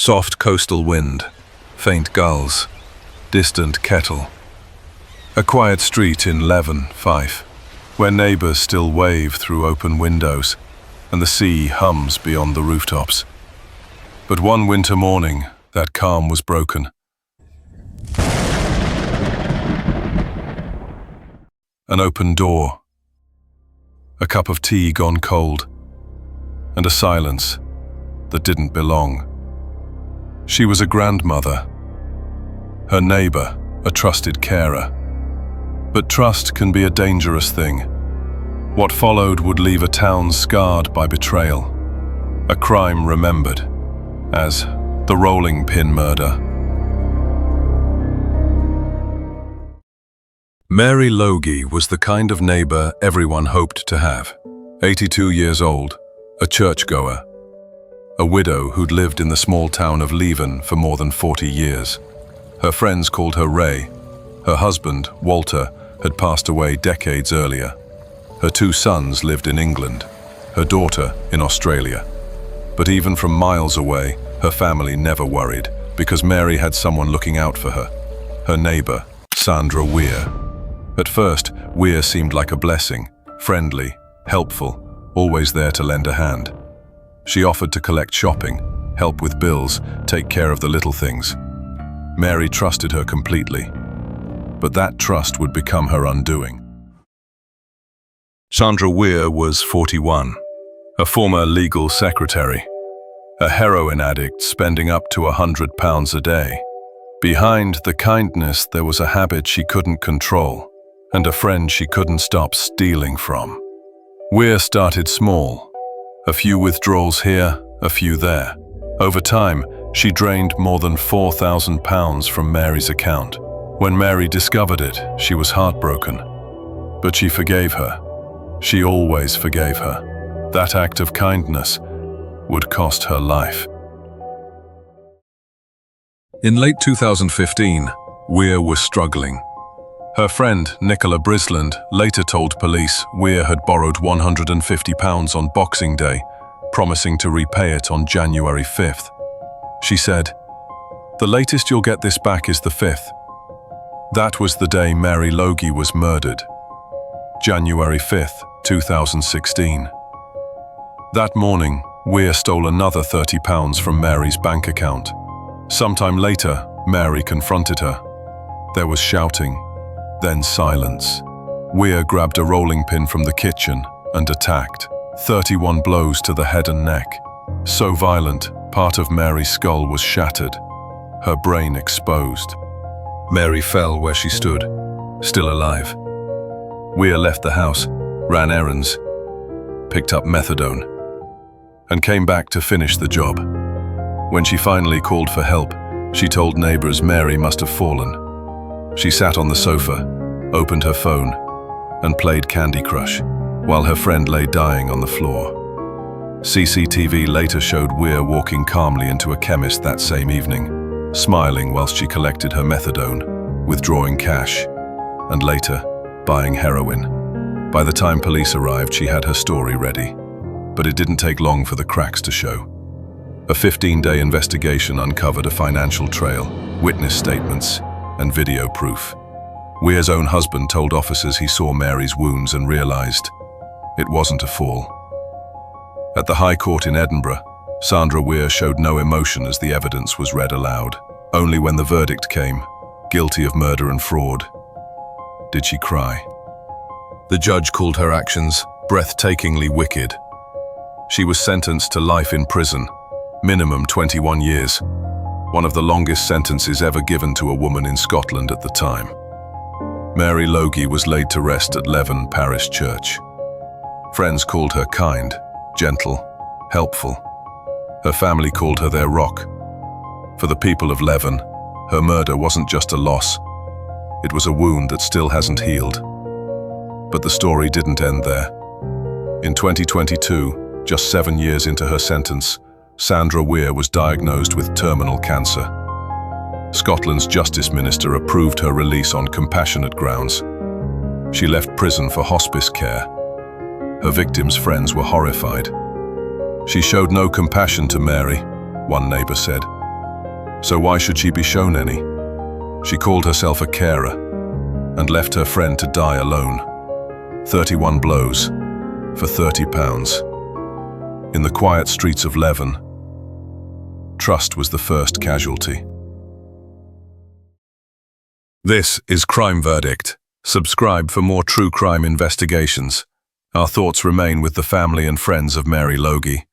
Soft coastal wind, faint gulls, distant kettle. A quiet street in Leven, Fife, where neighbours still wave through open windows and the sea hums beyond the rooftops. But one winter morning, that calm was broken. An open door, a cup of tea gone cold, and a silence that didn't belong. She was a grandmother, her neighbour, a trusted carer. But trust can be a dangerous thing. What followed would leave a town scarred by betrayal, a crime remembered as the rolling pin murder. Mary Logie was the kind of neighbour everyone hoped to have. 82 years old, a churchgoer, a widow who'd lived in the small town of Leven for more than 40 years. Her friends called her Ray. Her husband, Walter, had passed away decades earlier. Her 2 sons lived in England, her daughter in Australia. But even from miles away, her family never worried, because Mary had someone looking out for her, her neighbour, Sandra Weir. At first, Weir seemed like a blessing, friendly, helpful, always there to lend a hand. She offered to collect shopping, help with bills, take care of the little things. Mary trusted her completely, but that trust would become her undoing. Sandra Weir was 41, a former legal secretary, a heroin addict spending up to £100 a day. Behind the kindness there was a habit she couldn't control, and a friend she couldn't stop stealing from. Weir started small, a few withdrawals here, a few there. Over time, she drained more than £4,000 from Mary's account. When Mary discovered it, she was heartbroken. But she forgave her. She always forgave her. That act of kindness would cost her life. In late 2015, Weir was struggling. Her friend, Nicola Brisland, later told police Weir had borrowed £150 on Boxing Day, promising to repay it on January 5th. She said, "The latest you'll get this back is the 5th. That was the day Mary Logie was murdered. January 5th, 2016. That morning, Weir stole another £30 from Mary's bank account. Sometime later, Mary confronted her. There was shouting, then silence. Weir grabbed a rolling pin from the kitchen and attacked. 31 blows to the head and neck. So violent, part of Mary's skull was shattered, her brain exposed. Mary fell where she stood, still alive. Weir left the house, ran errands, picked up methadone, and came back to finish the job. When she finally called for help, she told neighbours Mary must have fallen. She sat on the sofa, opened her phone, and played Candy Crush, while her friend lay dying on the floor. CCTV later showed Weir walking calmly into a chemist that same evening, smiling whilst she collected her methadone, withdrawing cash, and later, buying heroin. By the time police arrived, she had her story ready, but it didn't take long for the cracks to show. A 15-day investigation uncovered a financial trail, witness statements, and video proof. Weir's own husband told officers he saw Mary's wounds and realized it wasn't a fall. At the High Court in Edinburgh, Sandra Weir showed no emotion as the evidence was read aloud. Only when the verdict came, guilty of murder and fraud, did she cry. The judge called her actions breathtakingly wicked. She was sentenced to life in prison, minimum 21 years, one of the longest sentences ever given to a woman in Scotland at the time. Mary Logie was laid to rest at Leven Parish Church. Friends called her kind, gentle, helpful. Her family called her their rock. For the people of Leven, her murder wasn't just a loss. It was a wound that still hasn't healed. But the story didn't end there. In 2022, just 7 years into her sentence, Sandra Weir was diagnosed with terminal cancer. Scotland's Justice Minister approved her release on compassionate grounds. She left prison for hospice care. Her victims' friends were horrified. She showed no compassion to Mary, one neighbour said. So why should she be shown any? She called herself a carer and left her friend to die alone. 31 blows for £30. In the quiet streets of Leven, trust was the first casualty. This is Crime Verdict. Subscribe for more true crime investigations. Our thoughts remain with the family and friends of Mary Logie.